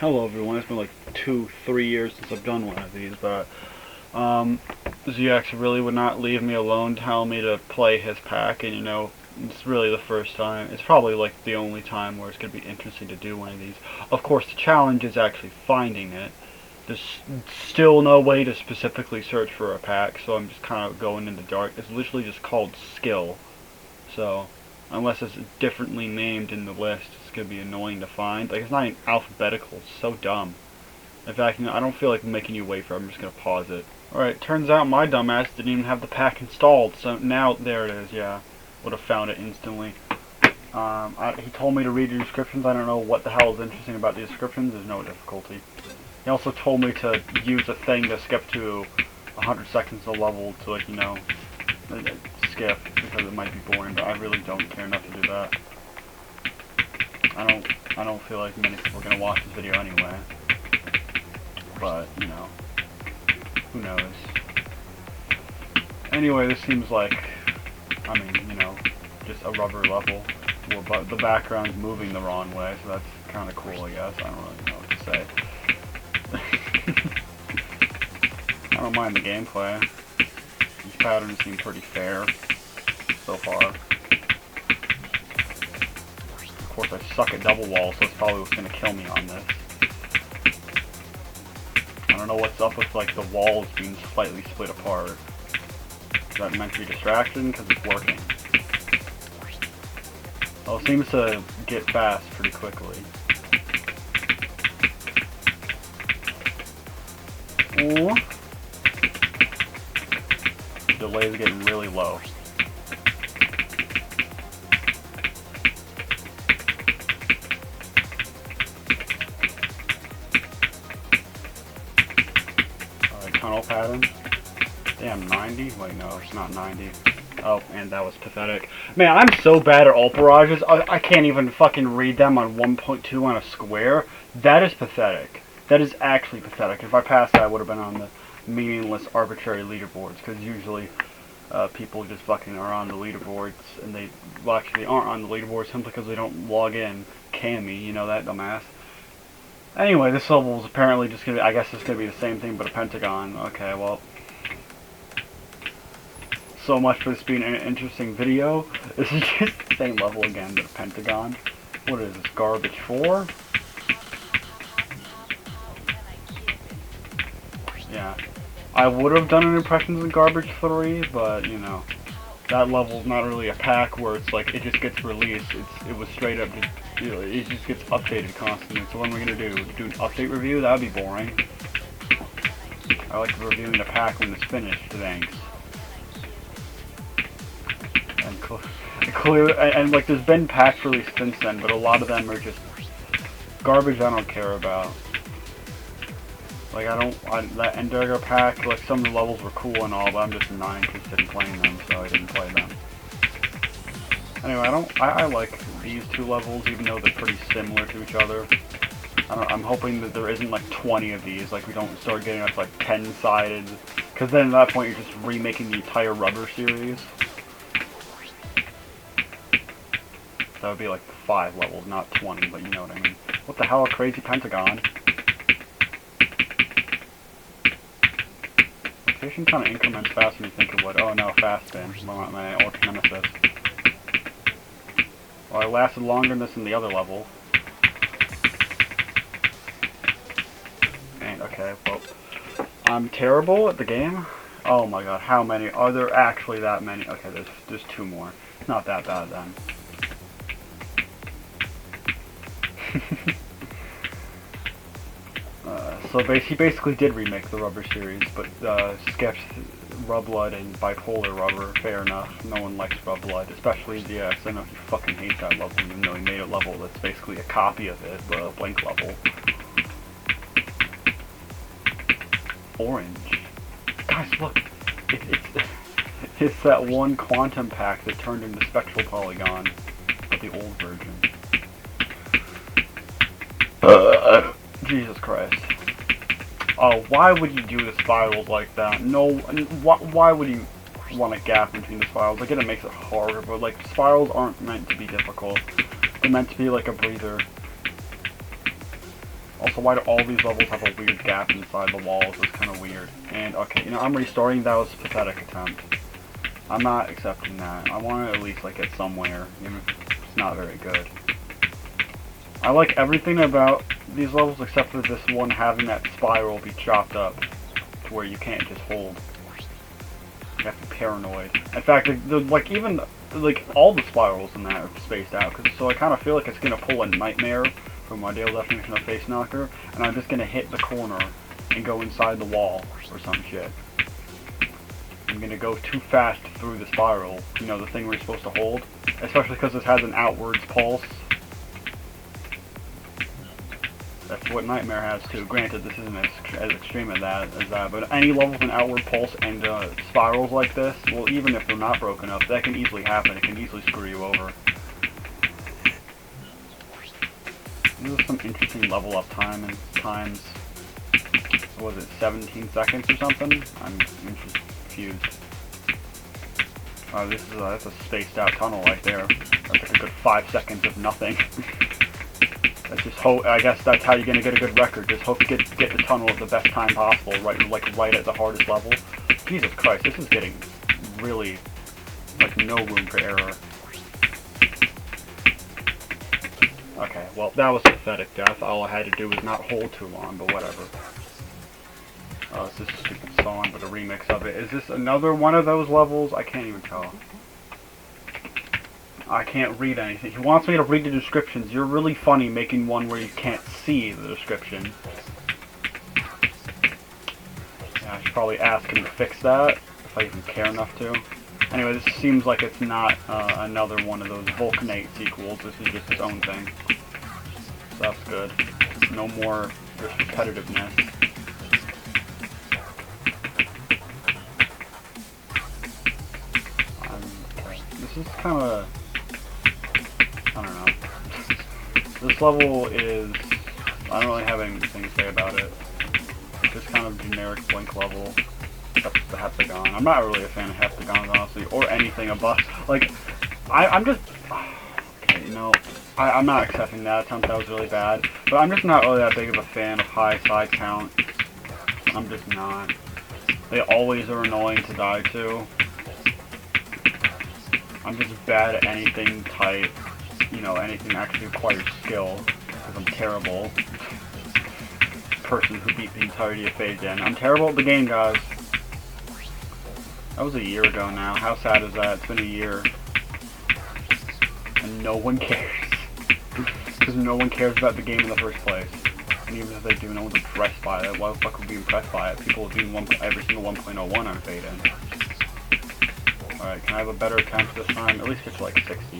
Hello everyone, it's been like 2-3 years since I've done one of these, but ZX really would not leave me alone, telling me to play his pack, and it's really the first time. It's probably like the only time where it's going to be interesting to do one of these. Of course, the challenge is actually finding it. There's still no way to specifically search for a pack, so I'm just kind of going in the dark. It's literally just called skill, so unless it's differently named in the list, it's going to be annoying to find. Like, it's not even alphabetical. It's so dumb. In fact, I don't feel like making you wait for it. I'm just going to pause it. Alright, turns out my dumbass didn't even have the pack installed, so now, there it is, yeah. Would have found it instantly. He told me to read the descriptions. I don't know what the hell is interesting about the descriptions. There's no difficulty. He also told me to use a thing to skip to 100 seconds of level to, like, skip, because it might be boring, but I really don't care enough to do that. I don't feel like many people are going to watch this video anyway. But, who knows. Anyway, this seems like, just a rubber level. But the background's moving the wrong way, so that's kind of cool, I guess. I don't really know what to say. I don't mind the gameplay. These patterns seem pretty fair so far. Of course, I suck at double wall, so it's probably what's going to kill me on this. I don't know what's up with, like, the walls being slightly split apart. Is that meant to be distraction? Because it's working. Well, it seems to get fast pretty quickly. Ooh. The delay is getting really low. Tunnel pattern. Damn, 90? Wait, no, it's not 90. Oh, and that was pathetic. Man, I'm so bad at ult barrages. I can't even fucking read them on 1.2 on a square. That is pathetic. That is actually pathetic. If I passed that, I would have been on the meaningless, arbitrary leaderboards, because usually people just fucking are on the leaderboards, and they actually aren't on the leaderboards simply because they don't log in. Cammy, you know that dumbass. Anyway, this level is apparently just gonna be, I guess it's gonna be the same thing but a pentagon. Okay, well. So much for this being an interesting video. This is just the same level again, but a pentagon. What is this, garbage 4? Yeah. I would have done an impressions in garbage 3, but, that level's not really a pack where it's like, it just gets released. It was straight up just, it just gets updated constantly. So what am I gonna do? Do an update review? That would be boring. I like reviewing the pack when it's finished, thanks. And like, there's been packs released since then, but a lot of them are just garbage I don't care about. Like, that Enderger pack, like, some of the levels were cool and all, but I'm just not interested in playing them, so I didn't play them. Anyway, I like these two levels, even though they're pretty similar to each other. I'm hoping that there isn't, like, 20 of these, like, we don't start getting up to, like, 10-sided, because then at that point you're just remaking the entire rubber series. That would be, like, 5 levels, not 20, but you know what I mean. What the hell, a crazy pentagon? Rotation kind of increments faster than you think it would. Oh no, fast spin. My arch nemesis. Well, I lasted longer than this in the other level. And, okay, well, I'm terrible at the game. Oh my god, how many? Are there actually that many? Okay, there's 2 more. It's not that bad then. So he basically did remake the rubber series, but skipped Rubblood and Bipolar Rubber. Fair enough. No one likes Rubblood, especially ZX. I know he fucking hates that level, even though he made a level that's basically a copy of it, but a blank level. Orange. Guys, look! It's that one quantum pack that turned into Spectral Polygon, but the old version. Jesus Christ. Oh, why would you do the spirals like that? No, why would you want a gap between the spirals? I get it makes it harder, but, like, spirals aren't meant to be difficult. They're meant to be like a breather. Also, why do all these levels have a weird gap inside the walls? It's kind of weird. And, okay, you know, I'm restarting. That was a pathetic attempt. I'm not accepting that. I want to at least, like, get somewhere, even if it's not very good. I like everything about these levels except for this one having that spiral be chopped up to where you can't just hold. You have to be paranoid. In fact, like, even, like, all the spirals in that are spaced out, so I kind of feel like it's going to pull a nightmare from my Dale definition of face knocker, and I'm just going to hit the corner and go inside the wall or some shit. I'm going to go too fast through the spiral, you know, the thing we're supposed to hold, especially because this has an outwards pulse. That's what Nightmare has too. Granted, this isn't as extreme as that, but any level with an outward pulse and spirals like this, well, even if they're not broken up, that can easily happen. It can easily screw you over. This is some interesting level up times. What was it, 17 seconds or something? I'm confused. Oh, that's a spaced out tunnel right there. That's like a good 5 seconds of nothing. That's just hope. I guess that's how you're gonna get a good record. Just hope you get the tunnel at the best time possible, right at the hardest level. Jesus Christ, this is getting really like no room for error. Okay, well that was pathetic death. All I had to do was not hold too long, but whatever. Oh, it's this stupid song, but a remix of it. Is this another one of those levels? I can't even tell. I can't read anything. He wants me to read the descriptions. You're really funny making one where you can't see the description. Yeah, I should probably ask him to fix that, if I even care enough to. Anyway, this seems like it's not another one of those Vulcanate sequels. This is just its own thing. So that's good. No more just repetitiveness. This is kind of... I don't know. This level is... I don't really have anything to say about it. It's just kind of generic Blink level. Except the Hexagon. I'm not really a fan of Hexagons, honestly, or anything above. Like, I'm just... Okay, you know, I'm not accepting that attempt. That was really bad. But I'm just not really that big of a fan of high side count. I'm just not. They always are annoying to die to. I'm just bad at anything tight, you know, anything that actually requires skill, because I'm terrible. Person who beat the entirety of Phase In. I'm terrible at the game, guys. That was a year ago now. How sad is that? It's been a year. And no one cares. Because no one cares about the game in the first place. And even if they do, no one's impressed by it. Why the fuck would be impressed by it? People have been every single 1.01 on Phase In. Alright, can I have a better attempt this time? At least get to like 60.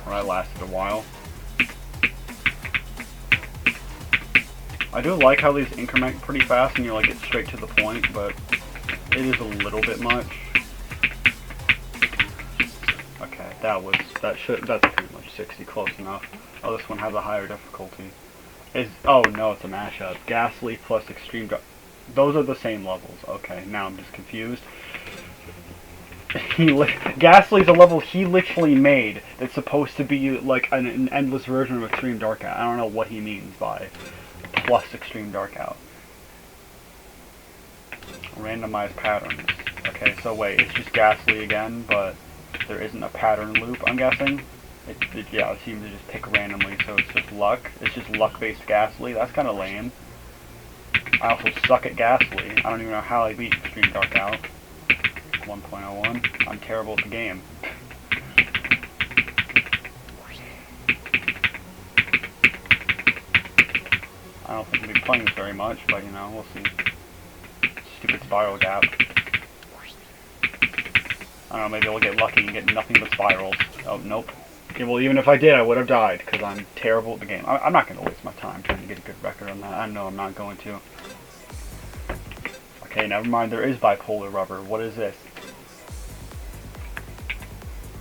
Well, that lasted a while. I do like how these increment pretty fast and you like get straight to the point, but it is a little bit much. Okay, that's pretty much 60, close enough. Oh, this one has a higher difficulty. Oh no, it's a mashup. Ghastly plus Extreme Dark. Those are the same levels. Okay, now I'm just confused. Ghastly's a level he literally made that's supposed to be like an endless version of Extreme Dark Out. I don't know what he means by plus Extreme Dark Out. Randomized patterns. Okay, so wait, it's just Ghastly again, but there isn't a pattern loop, I'm guessing. Yeah, it seems to just pick randomly, so it's just luck. It's just luck-based Ghastly. That's kind of lame. I also suck at Ghastly. I don't even know how I beat Extreme Dark Out. 1.01. I'm terrible at the game. I don't think we'll be playing this very much, but you know, we'll see. Stupid spiral gap. I don't know, maybe I'll get lucky and get nothing but spirals. Oh, nope. Okay, well, even if I did, I would have died, because I'm terrible at the game. I'm not going to waste my time trying to get a good record on that. I know I'm not going to. Okay, never mind, there is bipolar rubber. What is this?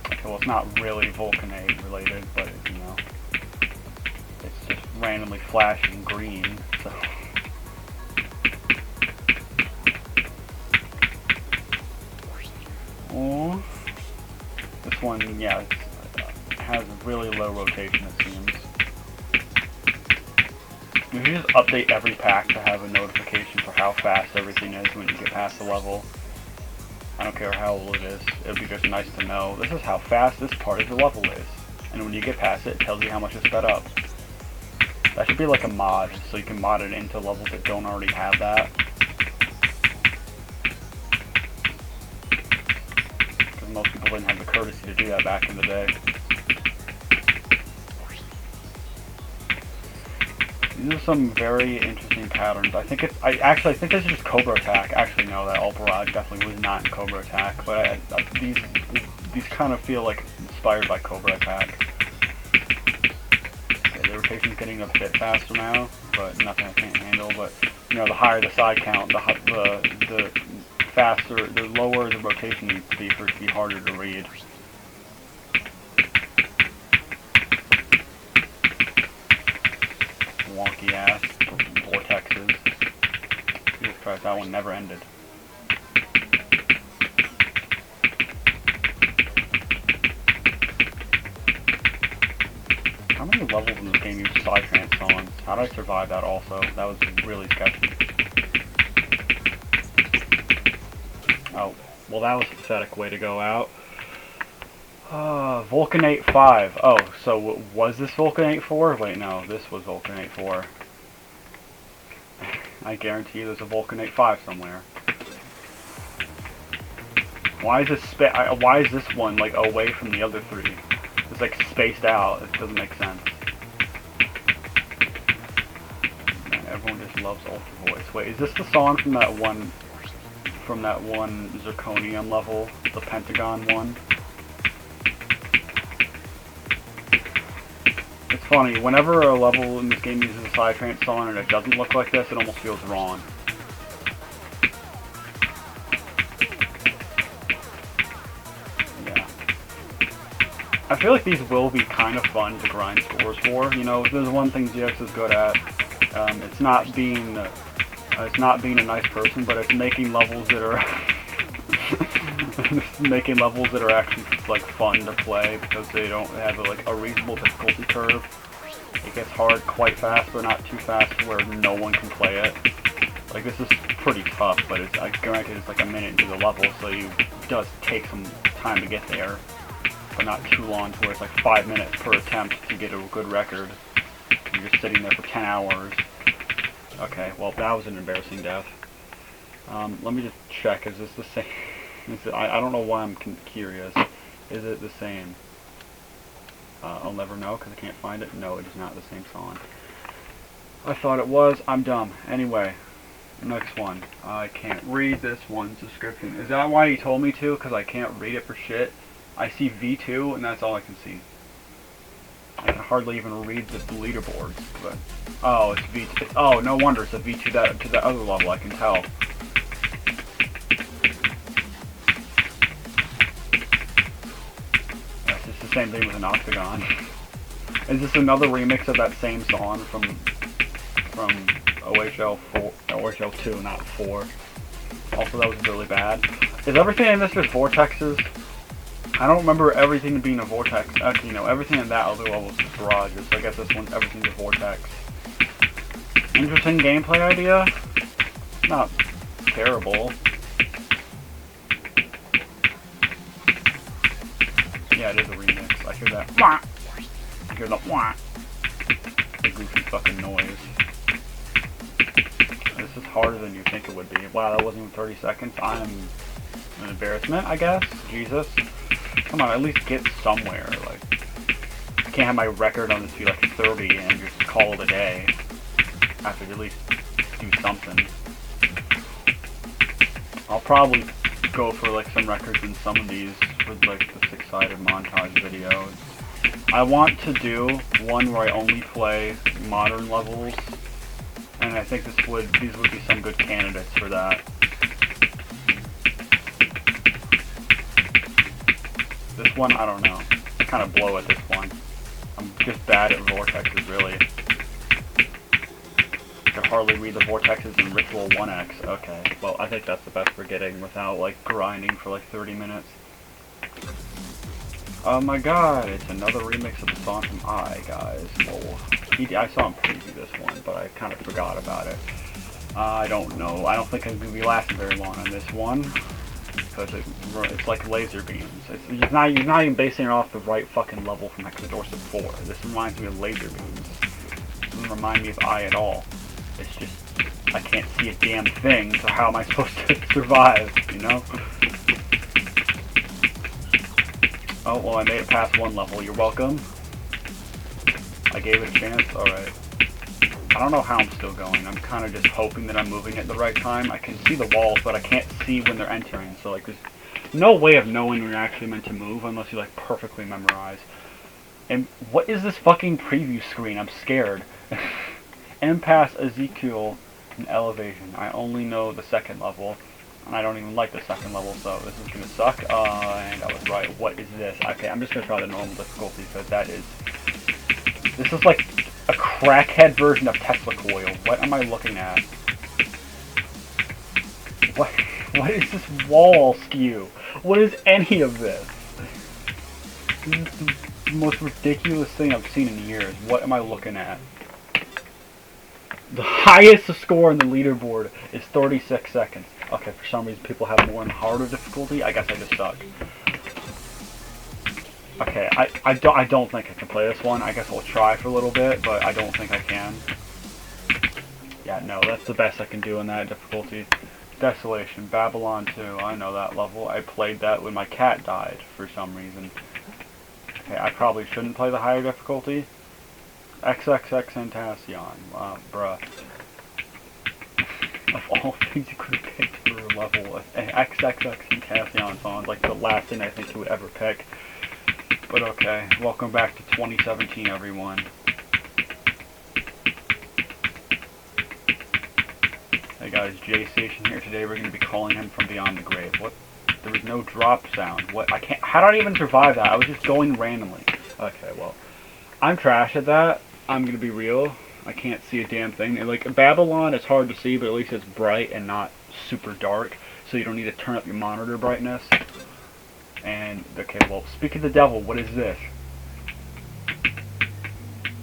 Okay, well, it's not really Vulcanate related, but, you know, it's just randomly flashing green, so... Oh, this one, yeah, it has really low rotation, it seems. If you just update every pack to have a notification for how fast everything is when you get past the level, I don't care how old it is, it would be just nice to know, this is how fast this part of the level is. And when you get past it, it tells you how much it's sped up. That should be like a mod, so you can mod it into levels that don't already have that. Because most people didn't have the courtesy to do that back in the day. These are some very interesting patterns. I think this is just Cobra Attack. Actually, no, that Alt Barrage definitely was not in Cobra Attack, but these kind of feel like inspired by Cobra Attack. Okay, the rotation's getting a bit faster now, but nothing I can't handle. But you know, the higher the side count, the faster, the lower the rotation needs to be for it to be harder to read. Wonky ass vortexes. Jesus Christ, that one never ended. How many levels in this game use Psytrance songs? How did I survive that also? That was really sketchy. Oh, well that was a pathetic way to go out. Vulcanate 5. Oh, so was this Vulcanate 4? Wait, no, this was Vulcanate 4. I guarantee you there's a Vulcanate 5 somewhere. Why is this one like away from the other three? It's like spaced out. It doesn't make sense. Man, everyone just loves Ultra Voice. Wait, is this the song from that one Zirconium level, the Pentagon one? It's funny, whenever a level in this game uses a Psytrance song and it doesn't look like this, it almost feels wrong. Yeah. I feel like these will be kind of fun to grind scores for. You know, if there's one thing GX is good at, it's not being a nice person, but it's making levels that are making levels that are actually like fun to play because they don't have like a reasonable difficulty curve. It gets hard quite fast, but not too fast where no one can play it. Like this is pretty tough, but it's granted it's like a minute into the level, so it does take some time to get there, but not too long to where it's like 5 minutes per attempt to get a good record. You're just sitting there for 10 hours. Okay, well that was an embarrassing death. Let me just check. Is this the same? I don't know why I'm curious. Is it the same? I'll never know because I can't find it. No, it is not the same song. I thought it was. I'm dumb. Anyway, next one. I can't read this one's description. Is that why he told me to? Because I can't read it for shit. I see V2 and that's all I can see. I can hardly even read the leaderboards. But oh, it's V2. Oh, no wonder it's a V2 to that other level. I can tell. Same thing with an Octagon. Is this another remix of that same song from OHL 4, OHL 2, not 4? Also, that was really bad. Is everything in this just vortexes? I don't remember everything being a vortex. Actually, no, everything in that other level was just barrages. So I guess this one's everything's a vortex. Interesting gameplay idea. Not terrible. Yeah, it is a remix. I hear that. I hear the wah. The goofy fucking noise. This is harder than you think it would be. Wow, that wasn't even 30 seconds. I'm an embarrassment, I guess. Jesus. Come on, at least get somewhere. Like, I can't have my record on this be like 30 and just call it a day. I have to at least do something. I'll probably go for like some records in some of these with like the 6-sided montage videos. I want to do one where I only play modern levels, and I think these would be some good candidates for that. This one, I don't know. I kind of blow at this one. I'm just bad at vortexes, really. I can hardly read the vortexes in Ritual 1X. Okay, well, I think that's the best we're getting without, like, grinding for, like, 30 minutes. Oh my god, it's another remix of the song from I, guys. Whoa. I saw him preview this one, but I kind of forgot about it. I don't know. I don't think I'm going to be lasting very long on this one. Because it's like laser beams. You're not even basing it off the right fucking level from Hexagon Skillz 4. This reminds me of laser beams. It doesn't remind me of I at all. It's just, I can't see a damn thing, so how am I supposed to survive, you know? Oh, well, I made it past one level. You're welcome. I gave it a chance. Alright. I don't know how I'm still going. I'm kind of just hoping that I'm moving at the right time. I can see the walls, but I can't see when they're entering. So, like, there's no way of knowing when you're actually meant to move unless you, like, perfectly memorize. And what is this fucking preview screen? I'm scared. Impasse, Ezekiel, and Elevation. I only know the second level. And I don't even like the second level, so this is gonna suck. And I was right. What is this? Okay, I'm just gonna try the normal difficulty, because this is like a crackhead version of Tesla coil. What am I looking at? What is this wall skew? What is any of this? This is the most ridiculous thing I've seen in years. What am I looking at? The highest score in the leaderboard is 36 seconds. Okay, for some reason people have more and harder difficulty. I guess I just suck. Okay, I don't think I can play this one. I guess I'll try for a little bit, but I don't think I can. Yeah, no, that's the best I can do in that difficulty. Desolation, Babylon 2, I know that level. I played that when my cat died for some reason. Okay, I probably shouldn't play the higher difficulty. XXX Tentacion, bruh. Of all things you could have picked for a level, XXX Tentacion song, like the last thing I think you would ever pick. But okay, welcome back to 2017, everyone. Hey guys, J Station here. Today we're going to be calling him from beyond the grave. What? There was no drop sound. What? I can't. How did I even survive that? I was just going randomly. Okay, well, I'm trash at that. I'm going to be real. I can't see a damn thing. And like Babylon, it's hard to see, but at least it's bright and not super dark, so you don't need to turn up your monitor brightness. And, okay, well, speak of the devil, what is this?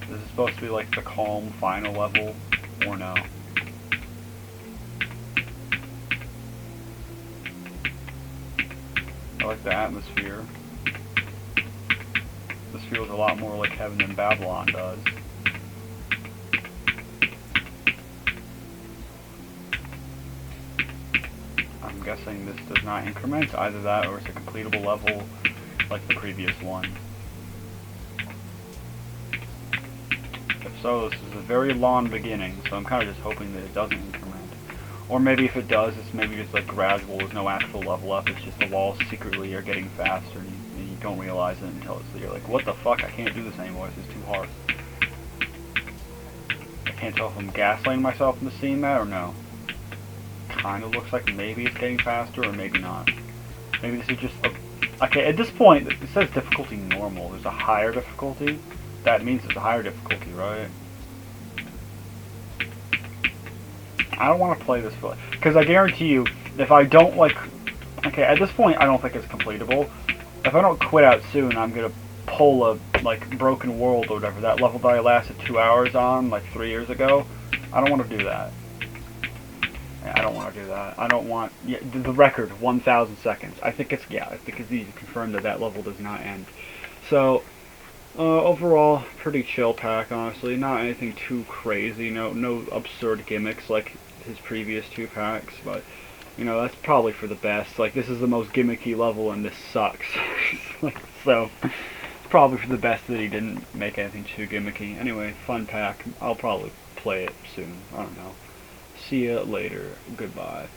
This is supposed to be like the calm final level, or no? I like the atmosphere. This feels a lot more like heaven than Babylon does. I'm guessing this does not increment, either that or it's a completable level like the previous one. If so, this is a very long beginning, so I'm kind of just hoping that it doesn't increment. Or maybe if it does, it's maybe just like gradual, there's no actual level up, it's just the walls secretly are getting faster and you don't realize it until you're like, what the fuck, I can't do this anymore, this is too hard. I can't tell if I'm gaslighting myself into seeing that or no. Kind of looks like maybe it's getting faster or maybe not. Maybe this is just a... Okay, at this point, it says difficulty normal. There's a higher difficulty. That means it's a higher difficulty, right? I don't want to play this for... Because I guarantee you, if I don't, like... Okay, at this point, I don't think it's completable. If I don't quit out soon, I'm going to pull a, like, Broken World or whatever. That level that I lasted 2 hours on, like, 3 years ago. I don't want to do that. I don't want to do that. I don't want... Yeah, the record, 1,000 seconds. I think it's easy to confirm that that level does not end. So, overall, pretty chill pack, honestly. Not anything too crazy. No absurd gimmicks like his previous 2 packs. But, you know, that's probably for the best. Like, this is the most gimmicky level, and this sucks. So, it's probably for the best that he didn't make anything too gimmicky. Anyway, fun pack. I'll probably play it soon. I don't know. See ya later. Goodbye.